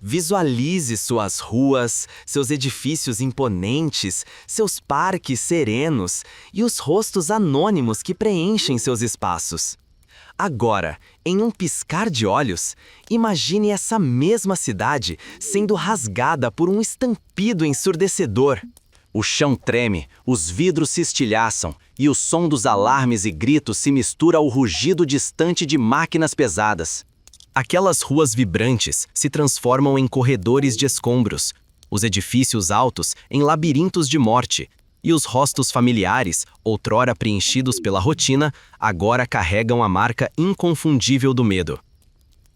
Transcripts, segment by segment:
Visualize suas ruas, seus edifícios imponentes, seus parques serenos e os rostos anônimos que preenchem seus espaços. Agora, em um piscar de olhos, imagine essa mesma cidade sendo rasgada por um estampido ensurdecedor. O chão treme, os vidros se estilhaçam e o som dos alarmes e gritos se mistura ao rugido distante de máquinas pesadas. Aquelas ruas vibrantes se transformam em corredores de escombros, os edifícios altos em labirintos de morte, e os rostos familiares, outrora preenchidos pela rotina, agora carregam a marca inconfundível do medo.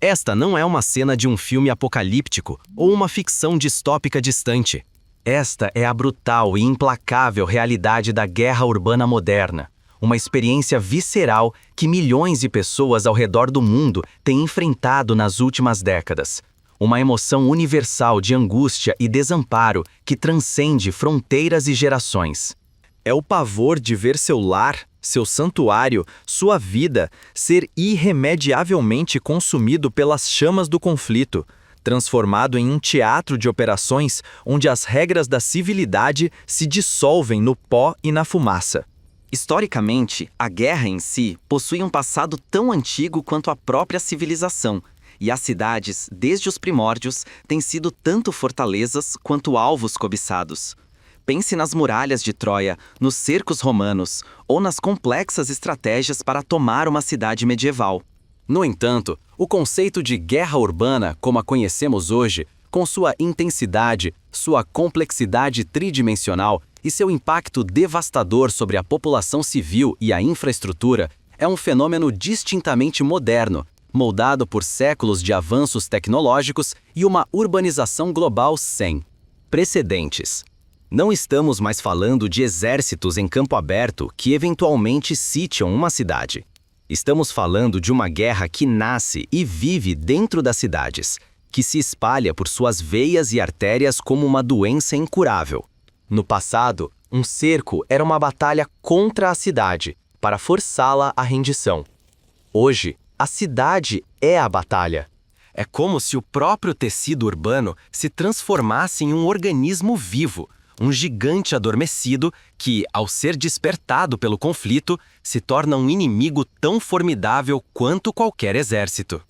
Esta não é uma cena de um filme apocalíptico ou uma ficção distópica distante. Esta é a brutal e implacável realidade da guerra urbana moderna, uma experiência visceral que milhões de pessoas ao redor do mundo têm enfrentado nas últimas décadas. Uma emoção universal de angústia e desamparo que transcende fronteiras e gerações. É o pavor de ver seu lar, seu santuário, sua vida ser irremediavelmente consumido pelas chamas do conflito, transformado em um teatro de operações onde as regras da civilidade se dissolvem no pó e na fumaça. Historicamente, a guerra em si possui um passado tão antigo quanto a própria civilização, e as cidades, desde os primórdios, têm sido tanto fortalezas quanto alvos cobiçados. Pense nas muralhas de Troia, nos cercos romanos, ou nas complexas estratégias para tomar uma cidade medieval. No entanto, o conceito de guerra urbana, como a conhecemos hoje, com sua intensidade, sua complexidade tridimensional e seu impacto devastador sobre a população civil e a infraestrutura, é um fenômeno distintamente moderno, moldado por séculos de avanços tecnológicos e uma urbanização global sem precedentes. Não estamos mais falando de exércitos em campo aberto que eventualmente sitiam uma cidade. Estamos falando de uma guerra que nasce e vive dentro das cidades, que se espalha por suas veias e artérias como uma doença incurável. No passado, um cerco era uma batalha contra a cidade, para forçá-la à rendição. Hoje, a cidade é a batalha. É como se o próprio tecido urbano se transformasse em um organismo vivo, um gigante adormecido que, ao ser despertado pelo conflito, se torna um inimigo tão formidável quanto qualquer exército.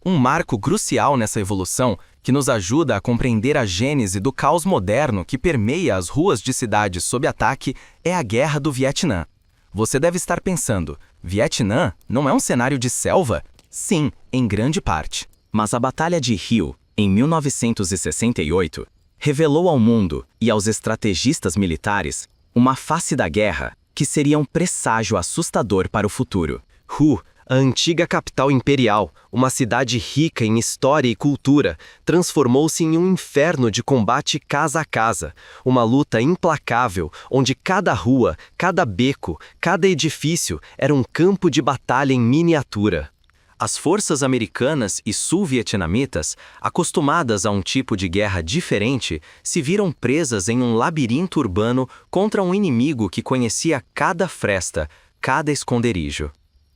Um marco crucial nessa evolução, que nos ajuda a compreender a gênese do caos moderno que permeia as ruas de cidades sob ataque, é a Guerra do Vietnã. Você deve estar pensando, Vietnã não é um cenário de selva? Sim, em grande parte. Mas a Batalha de Rio, em 1968, revelou ao mundo e aos estrategistas militares uma face da guerra que seria um presságio assustador para o futuro. Hu, a antiga capital imperial, uma cidade rica em história e cultura, transformou-se em um inferno de combate casa a casa, uma luta implacável onde cada rua, cada beco, cada edifício era um campo de batalha em miniatura. As forças americanas e sul-vietnamitas, acostumadas a um tipo de guerra diferente, se viram presas em um labirinto urbano contra um inimigo que conhecia cada fresta, cada esconderijo.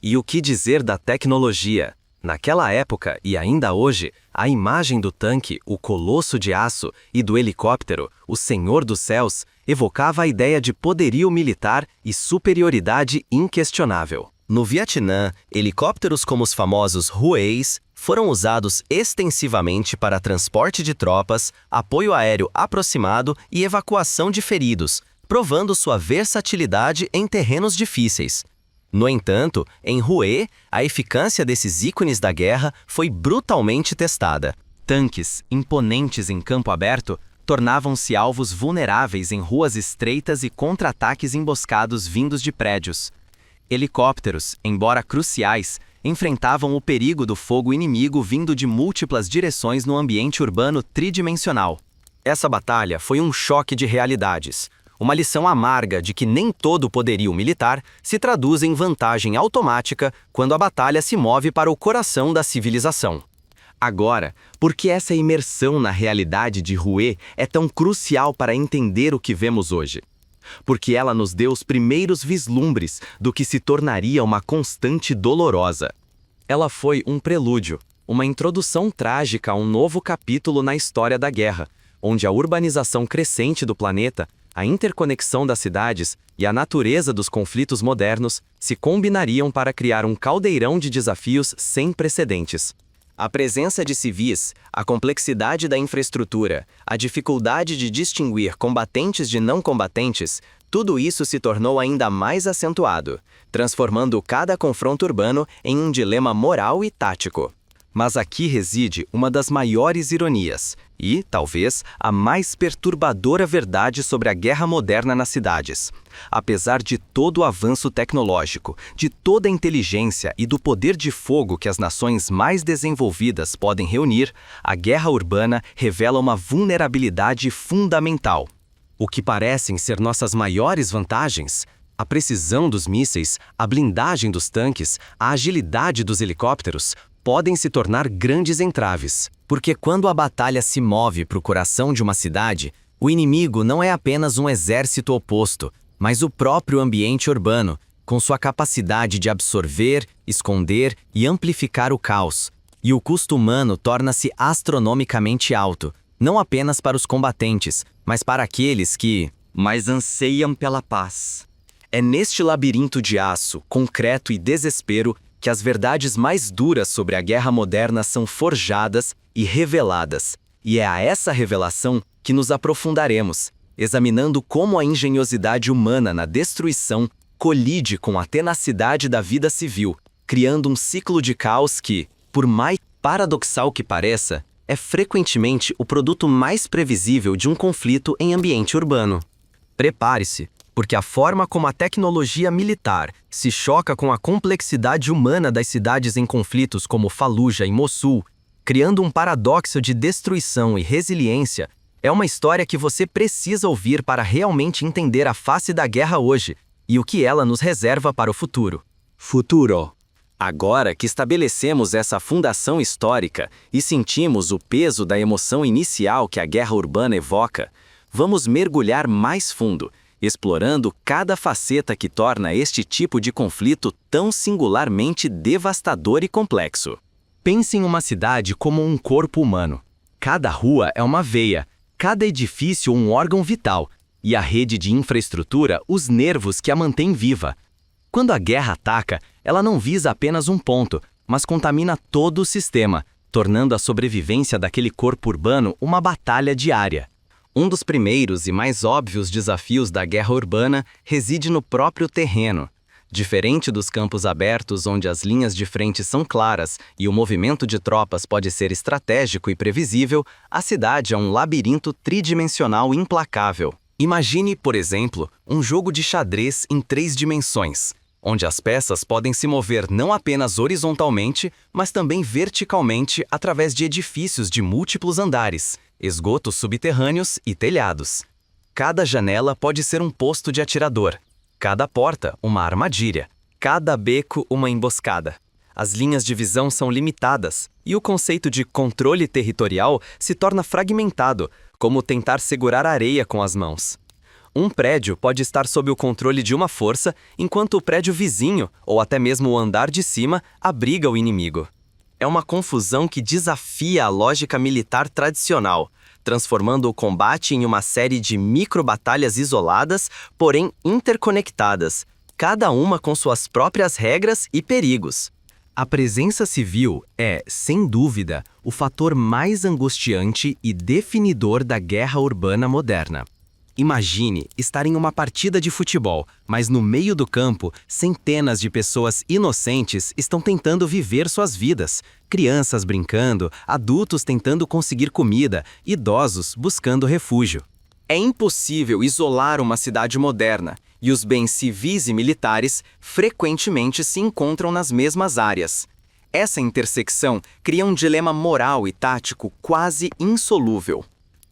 E o que dizer da tecnologia? Naquela época, e ainda hoje, a imagem do tanque, o Colosso de Aço, e do helicóptero, o Senhor dos Céus, evocava a ideia de poderio militar e superioridade inquestionável. No Vietnã, helicópteros como os famosos Hueis foram usados extensivamente para transporte de tropas, apoio aéreo aproximado e evacuação de feridos, provando sua versatilidade em terrenos difíceis. No entanto, em Hue, a eficácia desses ícones da guerra foi brutalmente testada. Tanques, imponentes em campo aberto, tornavam-se alvos vulneráveis em ruas estreitas e contra-ataques emboscados vindos de prédios. Helicópteros, embora cruciais, enfrentavam o perigo do fogo inimigo vindo de múltiplas direções no ambiente urbano tridimensional. Essa batalha foi um choque de realidades, uma lição amarga de que nem todo poderio militar se traduz em vantagem automática quando a batalha se move para o coração da civilização. Agora, por que essa imersão na realidade de Hue é tão crucial para entender o que vemos hoje? Porque ela nos deu os primeiros vislumbres do que se tornaria uma constante dolorosa. Ela foi um prelúdio, uma introdução trágica a um novo capítulo na história da guerra, onde a urbanização crescente do planeta, a interconexão das cidades e a natureza dos conflitos modernos se combinariam para criar um caldeirão de desafios sem precedentes. A presença de civis, a complexidade da infraestrutura, a dificuldade de distinguir combatentes de não combatentes, tudo isso se tornou ainda mais acentuado, transformando cada confronto urbano em um dilema moral e tático. Mas aqui reside uma das maiores ironias e, talvez, a mais perturbadora verdade sobre a guerra moderna nas cidades. Apesar de todo o avanço tecnológico, de toda a inteligência e do poder de fogo que as nações mais desenvolvidas podem reunir, a guerra urbana revela uma vulnerabilidade fundamental. O que parecem ser nossas maiores vantagens, a precisão dos mísseis, a blindagem dos tanques, a agilidade dos helicópteros, podem se tornar grandes entraves. Porque quando a batalha se move para o coração de uma cidade, o inimigo não é apenas um exército oposto, mas o próprio ambiente urbano, com sua capacidade de absorver, esconder e amplificar o caos. E o custo humano torna-se astronomicamente alto, não apenas para os combatentes, mas para aqueles que mais anseiam pela paz. É neste labirinto de aço, concreto e desespero que as verdades mais duras sobre a guerra moderna são forjadas e reveladas. E é a essa revelação que nos aprofundaremos, examinando como a engenhosidade humana na destruição colide com a tenacidade da vida civil, criando um ciclo de caos que, por mais paradoxal que pareça, é frequentemente o produto mais previsível de um conflito em ambiente urbano. Prepare-se, porque a forma como a tecnologia militar se choca com a complexidade humana das cidades em conflitos como Fallujah e Mossul, criando um paradoxo de destruição e resiliência, é uma história que você precisa ouvir para realmente entender a face da guerra hoje e o que ela nos reserva para o futuro. Futuro. Agora que estabelecemos essa fundação histórica e sentimos o peso da emoção inicial que a guerra urbana evoca, vamos mergulhar mais fundo, explorando cada faceta que torna este tipo de conflito tão singularmente devastador e complexo. Pense em uma cidade como um corpo humano. Cada rua é uma veia, cada edifício um órgão vital, e a rede de infraestrutura os nervos que a mantém viva. Quando a guerra ataca, ela não visa apenas um ponto, mas contamina todo o sistema, tornando a sobrevivência daquele corpo urbano uma batalha diária. Um dos primeiros e mais óbvios desafios da guerra urbana reside no próprio terreno. Diferente dos campos abertos onde as linhas de frente são claras e o movimento de tropas pode ser estratégico e previsível, a cidade é um labirinto tridimensional implacável. Imagine, por exemplo, um jogo de xadrez em 3 dimensões, onde as peças podem se mover não apenas horizontalmente, mas também verticalmente através de edifícios de múltiplos andares, esgotos subterrâneos e telhados. Cada janela pode ser um posto de atirador, cada porta uma armadilha, cada beco uma emboscada. As linhas de visão são limitadas e o conceito de controle territorial se torna fragmentado, como tentar segurar areia com as mãos. Um prédio pode estar sob o controle de uma força, enquanto o prédio vizinho, ou até mesmo o andar de cima, abriga o inimigo. É uma confusão que desafia a lógica militar tradicional, transformando o combate em uma série de microbatalhas isoladas, porém interconectadas, cada uma com suas próprias regras e perigos. A presença civil é, sem dúvida, o fator mais angustiante e definidor da guerra urbana moderna. Imagine estar em uma partida de futebol, mas no meio do campo, centenas de pessoas inocentes estão tentando viver suas vidas. Crianças brincando, adultos tentando conseguir comida, idosos buscando refúgio. É impossível isolar uma cidade moderna, e os bens civis e militares frequentemente se encontram nas mesmas áreas. Essa intersecção cria um dilema moral e tático quase insolúvel.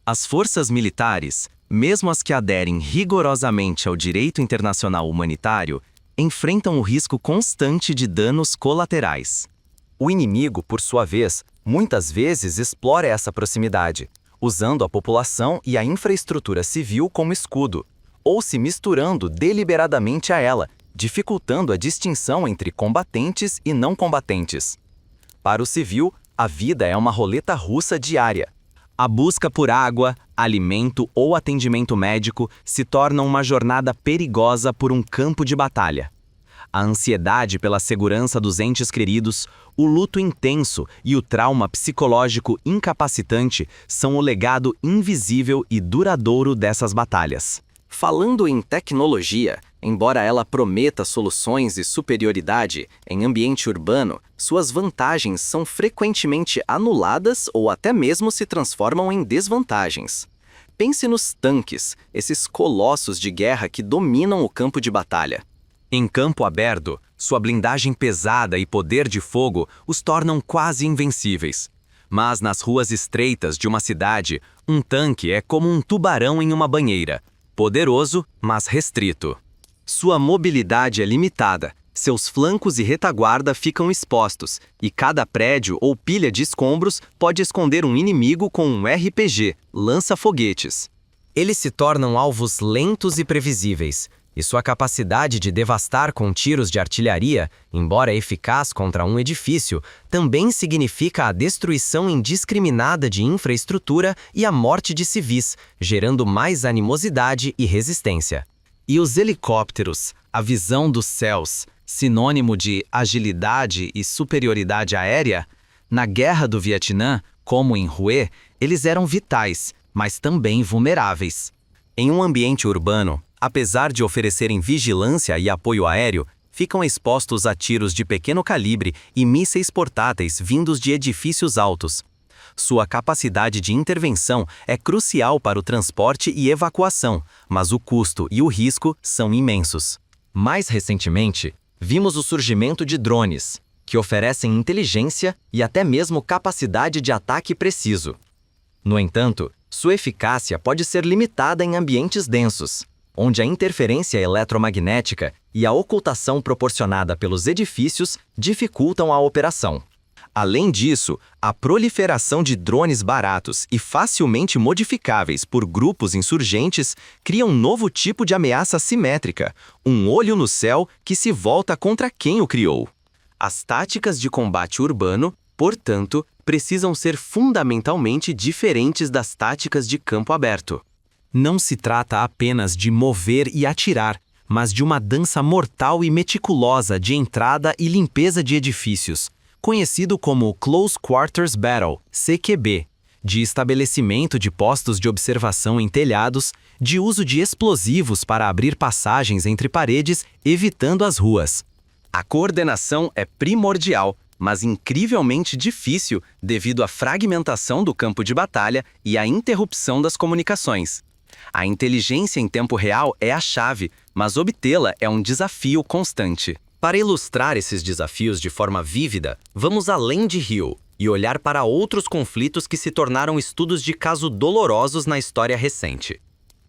As forças militares, mesmo as que aderem rigorosamente ao direito internacional humanitário, enfrentam o risco constante de danos colaterais. O inimigo, por sua vez, muitas vezes explora essa proximidade, usando a população e a infraestrutura civil como escudo, ou se misturando deliberadamente a ela, dificultando a distinção entre combatentes e não combatentes. Para o civil, A vida é uma roleta russa diária. A busca por água, alimento ou atendimento médico se torna uma jornada perigosa por um campo de batalha. A ansiedade pela segurança dos entes queridos, o luto intenso e o trauma psicológico incapacitante são o legado invisível e duradouro dessas batalhas. Falando em tecnologia, embora ela prometa soluções e superioridade em ambiente urbano, suas vantagens são frequentemente anuladas ou até mesmo se transformam em desvantagens. Pense nos tanques, esses colossos de guerra que dominam o campo de batalha. Em campo aberto, sua blindagem pesada e poder de fogo os tornam quase invencíveis. Mas nas ruas estreitas de uma cidade, um tanque é como um tubarão em uma banheira, poderoso, mas restrito. Sua mobilidade é limitada, seus flancos e retaguarda ficam expostos, e cada prédio ou pilha de escombros pode esconder um inimigo com um RPG, lança-foguetes. Eles se tornam alvos lentos e previsíveis, e sua capacidade de devastar com tiros de artilharia, embora eficaz contra um edifício, também significa a destruição indiscriminada de infraestrutura e a morte de civis, gerando mais animosidade e resistência. E os helicópteros, a visão dos céus, sinônimo de agilidade e superioridade aérea? Na Guerra do Vietnã, como em Hue, eles eram vitais, mas também vulneráveis. Em um ambiente urbano, apesar de oferecerem vigilância e apoio aéreo, ficam expostos a tiros de pequeno calibre e mísseis portáteis vindos de edifícios altos. Sua capacidade de intervenção é crucial para o transporte e evacuação, mas o custo e o risco são imensos. Mais recentemente, vimos o surgimento de drones, que oferecem inteligência e até mesmo capacidade de ataque preciso. No entanto, sua eficácia pode ser limitada em ambientes densos, onde a interferência eletromagnética e a ocultação proporcionada pelos edifícios dificultam a operação. Além disso, a proliferação de drones baratos e facilmente modificáveis por grupos insurgentes cria um novo tipo de ameaça simétrica, um olho no céu que se volta contra quem o criou. As táticas de combate urbano, portanto, precisam ser fundamentalmente diferentes das táticas de campo aberto. Não se trata apenas de mover e atirar, mas de uma dança mortal e meticulosa de entrada e limpeza de edifícios, conhecido como Close Quarters Battle, CQB, de estabelecimento de postos de observação em telhados, de uso de explosivos para abrir passagens entre paredes, evitando as ruas. A coordenação é primordial, mas incrivelmente difícil devido à fragmentação do campo de batalha e à interrupção das comunicações. A inteligência em tempo real é a chave, mas obtê-la é um desafio constante. Para ilustrar esses desafios de forma vívida, vamos além de Rio e olhar para outros conflitos que se tornaram estudos de caso dolorosos na história recente.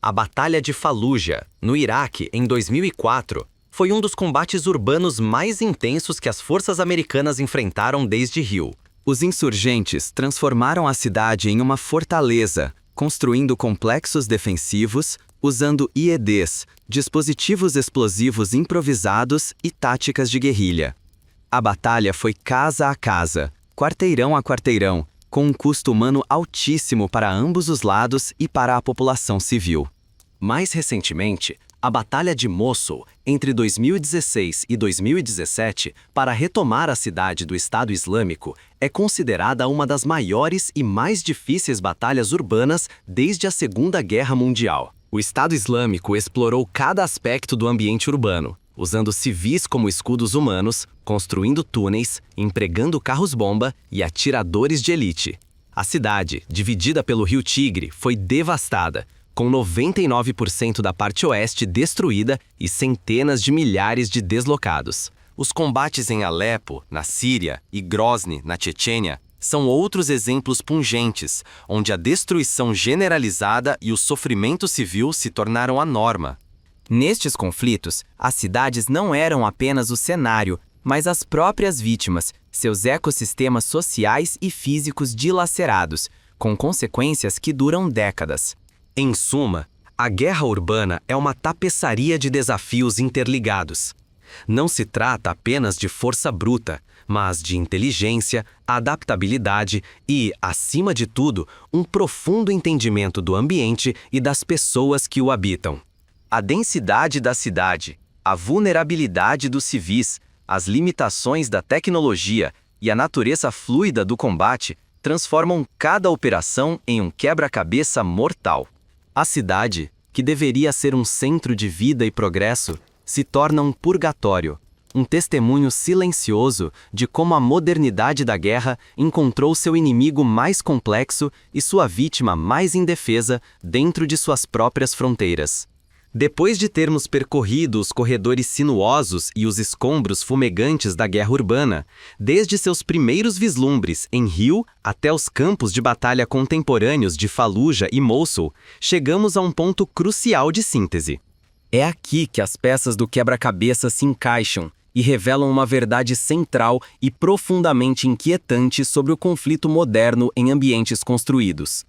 A Batalha de Fallujah, no Iraque, em 2004, foi um dos combates urbanos mais intensos que as forças americanas enfrentaram desde Rio. Os insurgentes transformaram a cidade em uma fortaleza, construindo complexos defensivos, usando IEDs, dispositivos explosivos improvisados e táticas de guerrilha. A batalha foi casa a casa, quarteirão a quarteirão, com um custo humano altíssimo para ambos os lados e para a população civil. Mais recentemente, a Batalha de Mossul, entre 2016 e 2017, para retomar a cidade do Estado Islâmico, é considerada uma das maiores e mais difíceis batalhas urbanas desde a Segunda Guerra Mundial. O Estado Islâmico explorou cada aspecto do ambiente urbano, usando civis como escudos humanos, construindo túneis, empregando carros-bomba e atiradores de elite. A cidade, dividida pelo Rio Tigre, foi devastada, com 99% da parte oeste destruída e centenas de milhares de deslocados. Os combates em Alepo, na Síria, e Grozny, na Chechênia, são outros exemplos pungentes, onde a destruição generalizada e o sofrimento civil se tornaram a norma. Nestes conflitos, as cidades não eram apenas o cenário, mas as próprias vítimas, seus ecossistemas sociais e físicos dilacerados, com consequências que duram décadas. Em suma, a guerra urbana é uma tapeçaria de desafios interligados. Não se trata apenas de força bruta, mas de inteligência, adaptabilidade e, acima de tudo, um profundo entendimento do ambiente e das pessoas que o habitam. A densidade da cidade, a vulnerabilidade dos civis, as limitações da tecnologia e a natureza fluida do combate transformam cada operação em um quebra-cabeça mortal. A cidade, que deveria ser um centro de vida e progresso, se torna um purgatório, um testemunho silencioso de como a modernidade da guerra encontrou seu inimigo mais complexo e sua vítima mais indefesa dentro de suas próprias fronteiras. Depois de termos percorrido os corredores sinuosos e os escombros fumegantes da guerra urbana, desde seus primeiros vislumbres em Rio até os campos de batalha contemporâneos de Fallujah e Mosul, chegamos a um ponto crucial de síntese. É aqui que as peças do quebra-cabeça se encaixam e revelam uma verdade central e profundamente inquietante sobre o conflito moderno em ambientes construídos.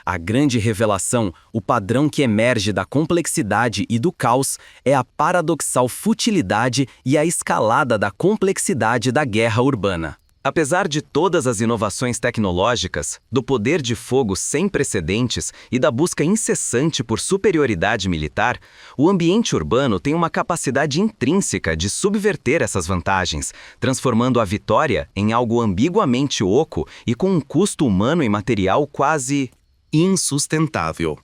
A grande revelação, o padrão que emerge da complexidade e do caos, é a paradoxal futilidade e a escalada da complexidade da guerra urbana. Apesar de todas as inovações tecnológicas, do poder de fogo sem precedentes e da busca incessante por superioridade militar, o ambiente urbano tem uma capacidade intrínseca de subverter essas vantagens, transformando a vitória em algo ambiguamente oco e com um custo humano e material quase insustentável.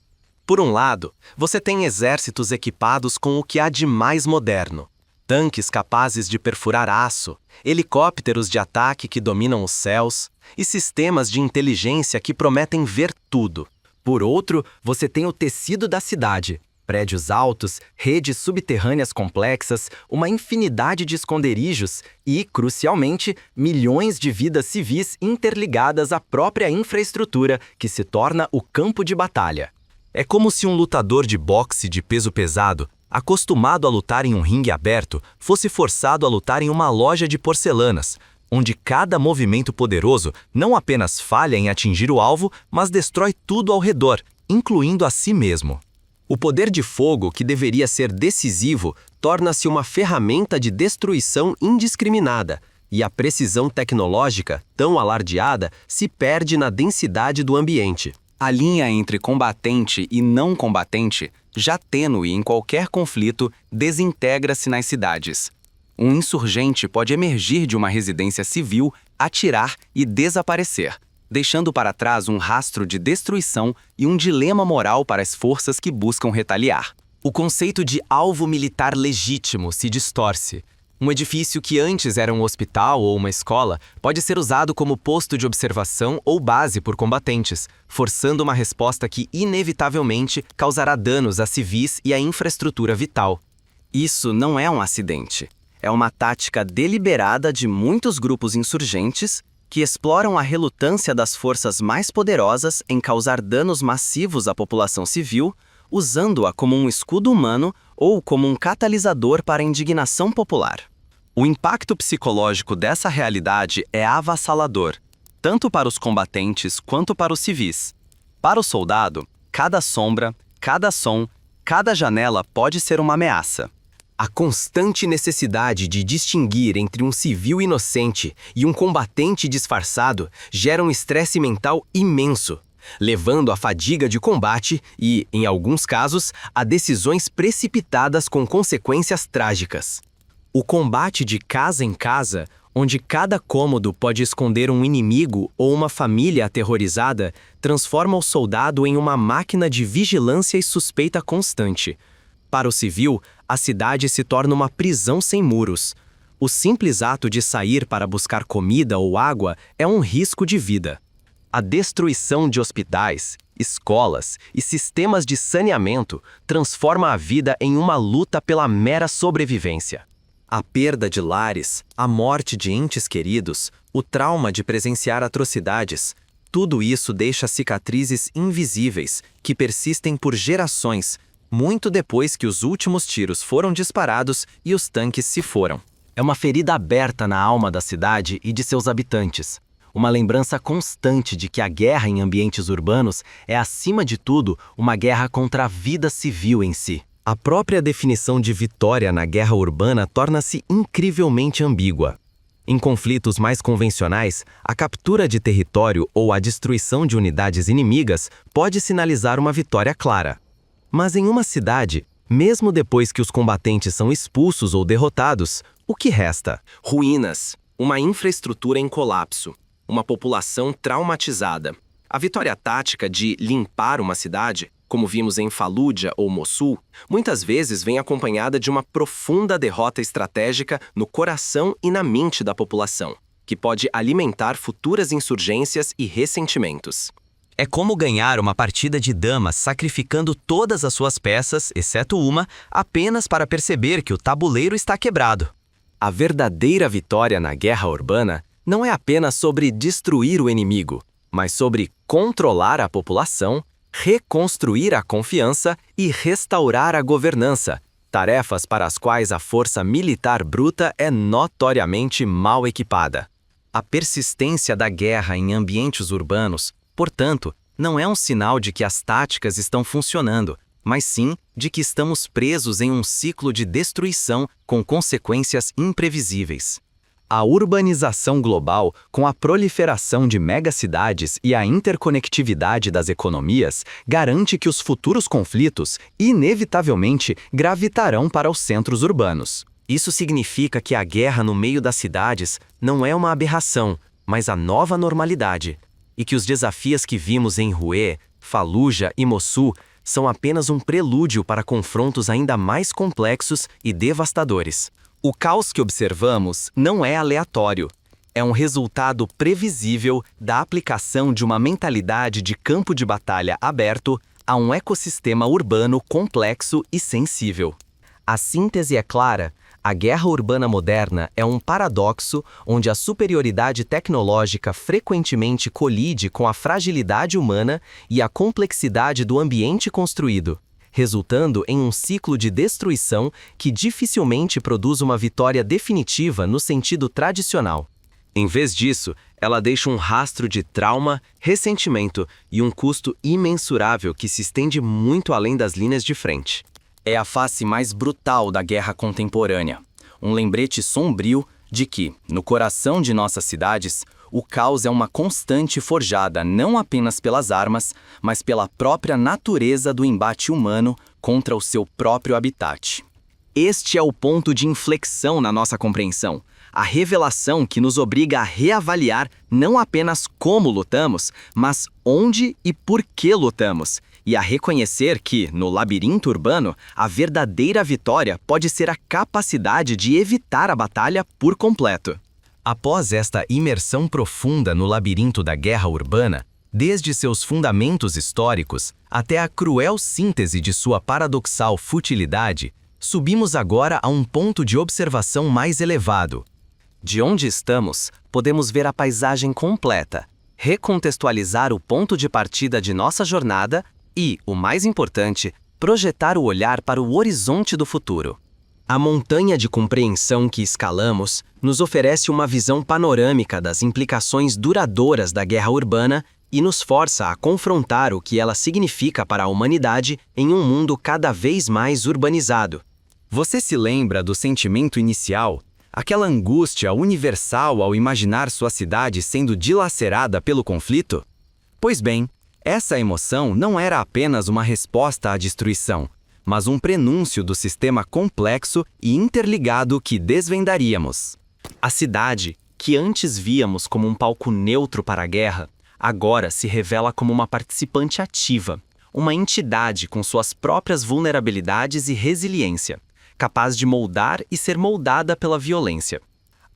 Por um lado, você tem exércitos equipados com o que há de mais moderno. Tanques capazes de perfurar aço, helicópteros de ataque que dominam os céus e sistemas de inteligência que prometem ver tudo. Por outro, você tem o tecido da cidade. Prédios altos, redes subterrâneas complexas, uma infinidade de esconderijos e, crucialmente, milhões de vidas civis interligadas à própria infraestrutura que se torna o campo de batalha. É como se um lutador de boxe de peso pesado, acostumado a lutar em um ringue aberto, fosse forçado a lutar em uma loja de porcelanas, onde cada movimento poderoso não apenas falha em atingir o alvo, mas destrói tudo ao redor, incluindo a si mesmo. O poder de fogo, que deveria ser decisivo, torna-se uma ferramenta de destruição indiscriminada, e a precisão tecnológica, tão alardeada, se perde na densidade do ambiente. A linha entre combatente e não combatente, já tênue em qualquer conflito, desintegra-se nas cidades. Um insurgente pode emergir de uma residência civil, atirar e desaparecer, deixando para trás um rastro de destruição e um dilema moral para as forças que buscam retaliar. O conceito de alvo militar legítimo se distorce. Um edifício que antes era um hospital ou uma escola pode ser usado como posto de observação ou base por combatentes, forçando uma resposta que inevitavelmente causará danos a civis e à infraestrutura vital. Isso não é um acidente. É uma tática deliberada de muitos grupos insurgentes que exploram a relutância das forças mais poderosas em causar danos massivos à população civil, usando-a como um escudo humano ou como um catalisador para a indignação popular. O impacto psicológico dessa realidade é avassalador, tanto para os combatentes quanto para os civis. Para o soldado, cada sombra, cada som, cada janela pode ser uma ameaça. A constante necessidade de distinguir entre um civil inocente e um combatente disfarçado gera um estresse mental imenso, levando à fadiga de combate e, em alguns casos, a decisões precipitadas com consequências trágicas. O combate de casa em casa, onde cada cômodo pode esconder um inimigo ou uma família aterrorizada, transforma o soldado em uma máquina de vigilância e suspeita constante. Para o civil, a cidade se torna uma prisão sem muros. O simples ato de sair para buscar comida ou água é um risco de vida. A destruição de hospitais, escolas e sistemas de saneamento transforma a vida em uma luta pela mera sobrevivência. A perda de lares, a morte de entes queridos, o trauma de presenciar atrocidades, tudo isso deixa cicatrizes invisíveis que persistem por gerações, muito depois que os últimos tiros foram disparados e os tanques se foram. É uma ferida aberta na alma da cidade e de seus habitantes. Uma lembrança constante de que a guerra em ambientes urbanos é, acima de tudo, uma guerra contra a vida civil em si. A própria definição de vitória na guerra urbana torna-se incrivelmente ambígua. Em conflitos mais convencionais, a captura de território ou a destruição de unidades inimigas pode sinalizar uma vitória clara. Mas em uma cidade, mesmo depois que os combatentes são expulsos ou derrotados, o que resta? Ruínas, uma infraestrutura em colapso, uma população traumatizada. A vitória tática de limpar uma cidade, como vimos em Fallujah ou Mossul, muitas vezes vem acompanhada de uma profunda derrota estratégica no coração e na mente da população, que pode alimentar futuras insurgências e ressentimentos. É como ganhar uma partida de damas sacrificando todas as suas peças, exceto uma, apenas para perceber que o tabuleiro está quebrado. A verdadeira vitória na guerra urbana não é apenas sobre destruir o inimigo, mas sobre controlar a população, reconstruir a confiança e restaurar a governança, tarefas para as quais a força militar bruta é notoriamente mal equipada. A persistência da guerra em ambientes urbanos, portanto, não é um sinal de que as táticas estão funcionando, mas sim de que estamos presos em um ciclo de destruição com consequências imprevisíveis. A urbanização global, com a proliferação de megacidades e a interconectividade das economias, garante que os futuros conflitos, inevitavelmente, gravitarão para os centros urbanos. Isso significa que a guerra no meio das cidades não é uma aberração, mas a nova normalidade, e que os desafios que vimos em Hue, Fallujah e Mossul são apenas um prelúdio para confrontos ainda mais complexos e devastadores. O caos que observamos não é aleatório. É um resultado previsível da aplicação de uma mentalidade de campo de batalha aberto a um ecossistema urbano complexo e sensível. A síntese é clara: a guerra urbana moderna é um paradoxo onde a superioridade tecnológica frequentemente colide com a fragilidade humana e a complexidade do ambiente construído, resultando em um ciclo de destruição que dificilmente produz uma vitória definitiva no sentido tradicional. Em vez disso, ela deixa um rastro de trauma, ressentimento e um custo imensurável que se estende muito além das linhas de frente. É a face mais brutal da guerra contemporânea, um lembrete sombrio de que, no coração de nossas cidades, o caos é uma constante forjada não apenas pelas armas, mas pela própria natureza do embate humano contra o seu próprio habitat. Este é o ponto de inflexão na nossa compreensão, a revelação que nos obriga a reavaliar não apenas como lutamos, mas onde e por que lutamos, e a reconhecer que, no labirinto urbano, a verdadeira vitória pode ser a capacidade de evitar a batalha por completo. Após esta imersão profunda no labirinto da guerra urbana, desde seus fundamentos históricos até a cruel síntese de sua paradoxal futilidade, subimos agora a um ponto de observação mais elevado. De onde estamos, podemos ver a paisagem completa, recontextualizar o ponto de partida de nossa jornada e, o mais importante, projetar o olhar para o horizonte do futuro. A montanha de compreensão que escalamos nos oferece uma visão panorâmica das implicações duradouras da guerra urbana e nos força a confrontar o que ela significa para a humanidade em um mundo cada vez mais urbanizado. Você se lembra do sentimento inicial? Aquela angústia universal ao imaginar sua cidade sendo dilacerada pelo conflito? Pois bem, essa emoção não era apenas uma resposta à destruição, mas um prenúncio do sistema complexo e interligado que desvendaríamos. A cidade, que antes víamos como um palco neutro para a guerra, agora se revela como uma participante ativa, uma entidade com suas próprias vulnerabilidades e resiliência, capaz de moldar e ser moldada pela violência.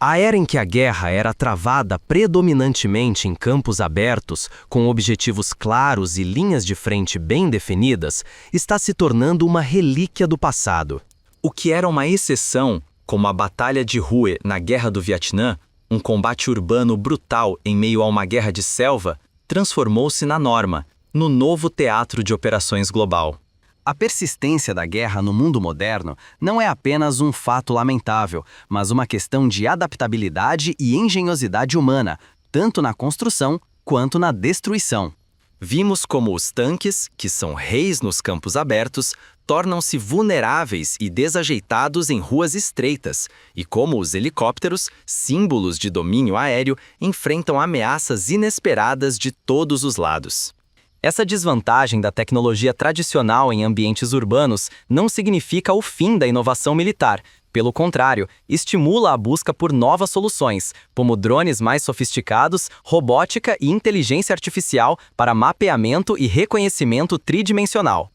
A era em que a guerra era travada predominantemente em campos abertos, com objetivos claros e linhas de frente bem definidas, está se tornando uma relíquia do passado. O que era uma exceção, como a Batalha de Hue na Guerra do Vietnã, um combate urbano brutal em meio a uma guerra de selva, transformou-se na norma, no novo teatro de operações global. A persistência da guerra no mundo moderno não é apenas um fato lamentável, mas uma questão de adaptabilidade e engenhosidade humana, tanto na construção quanto na destruição. Vimos como os tanques, que são reis nos campos abertos, tornam-se vulneráveis e desajeitados em ruas estreitas, e como os helicópteros, símbolos de domínio aéreo, enfrentam ameaças inesperadas de todos os lados. Essa desvantagem da tecnologia tradicional em ambientes urbanos não significa o fim da inovação militar. Pelo contrário, estimula a busca por novas soluções, como drones mais sofisticados, robótica e inteligência artificial para mapeamento e reconhecimento tridimensional.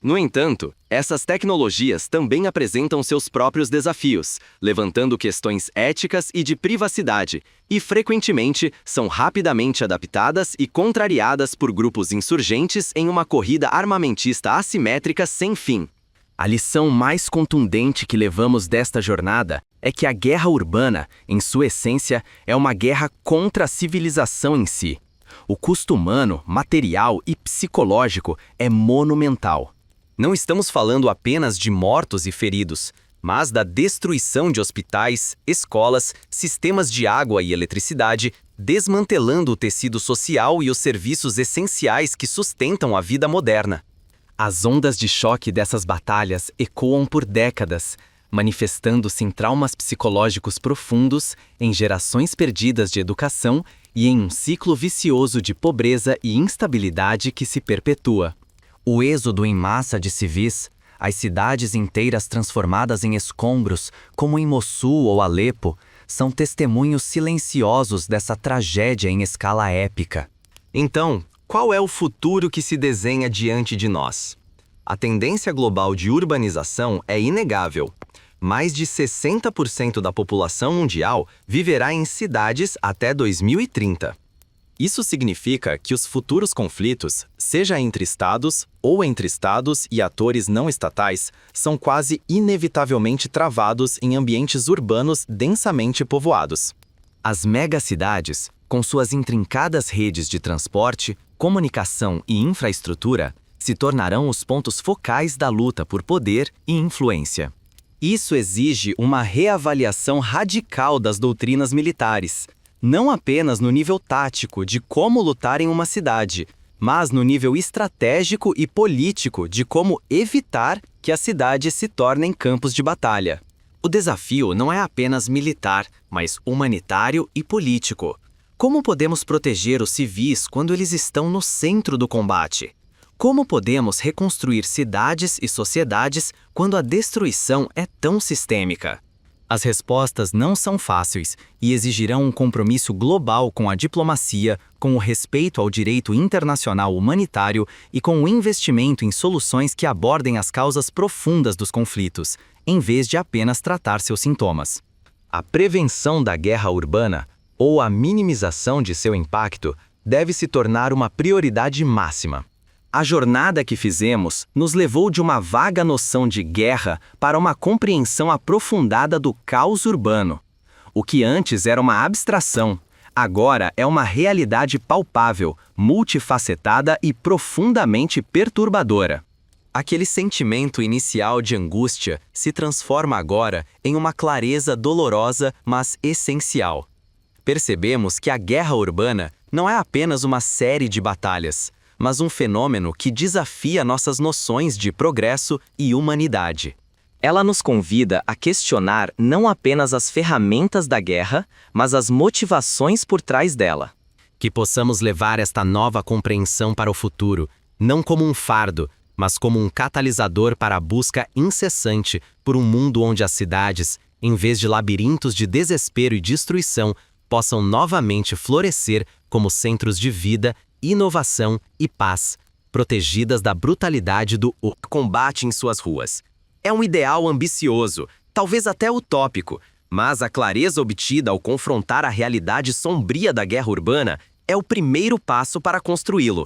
No entanto, essas tecnologias também apresentam seus próprios desafios, levantando questões éticas e de privacidade, e frequentemente são rapidamente adaptadas e contrariadas por grupos insurgentes em uma corrida armamentista assimétrica sem fim. A lição mais contundente que levamos desta jornada é que a guerra urbana, em sua essência, é uma guerra contra a civilização em si. O custo humano, material e psicológico é monumental. Não estamos falando apenas de mortos e feridos, mas da destruição de hospitais, escolas, sistemas de água e eletricidade, desmantelando o tecido social e os serviços essenciais que sustentam a vida moderna. As ondas de choque dessas batalhas ecoam por décadas, manifestando-se em traumas psicológicos profundos, em gerações perdidas de educação e em um ciclo vicioso de pobreza e instabilidade que se perpetua. O êxodo em massa de civis, as cidades inteiras transformadas em escombros, como em Mossul ou Alepo, são testemunhos silenciosos dessa tragédia em escala épica. Então, qual é o futuro que se desenha diante de nós? A tendência global de urbanização é inegável. Mais de 60% da população mundial viverá em cidades até 2030. Isso significa que os futuros conflitos, seja entre estados ou entre estados e atores não estatais, são quase inevitavelmente travados em ambientes urbanos densamente povoados. As megacidades, com suas intrincadas redes de transporte, comunicação e infraestrutura, se tornarão os pontos focais da luta por poder e influência. Isso exige uma reavaliação radical das doutrinas militares, não apenas no nível tático de como lutar em uma cidade, mas no nível estratégico e político de como evitar que as cidades se tornem campos de batalha. O desafio não é apenas militar, mas humanitário e político. Como podemos proteger os civis quando eles estão no centro do combate? Como podemos reconstruir cidades e sociedades quando a destruição é tão sistêmica? As respostas não são fáceis e exigirão um compromisso global com a diplomacia, com o respeito ao direito internacional humanitário e com o investimento em soluções que abordem as causas profundas dos conflitos, em vez de apenas tratar seus sintomas. A prevenção da guerra urbana, ou a minimização de seu impacto, deve se tornar uma prioridade máxima. A jornada que fizemos nos levou de uma vaga noção de guerra para uma compreensão aprofundada do caos urbano. O que antes era uma abstração, agora é uma realidade palpável, multifacetada e profundamente perturbadora. Aquele sentimento inicial de angústia se transforma agora em uma clareza dolorosa, mas essencial. Percebemos que a guerra urbana não é apenas uma série de batalhas, mas um fenômeno que desafia nossas noções de progresso e humanidade. Ela nos convida a questionar não apenas as ferramentas da guerra, mas as motivações por trás dela. Que possamos levar esta nova compreensão para o futuro, não como um fardo, mas como um catalisador para a busca incessante por um mundo onde as cidades, em vez de labirintos de desespero e destruição, possam novamente florescer como centros de vida, inovação e paz, protegidas da brutalidade do combate em suas ruas. É um ideal ambicioso, talvez até utópico, mas a clareza obtida ao confrontar a realidade sombria da guerra urbana é o primeiro passo para construí-lo.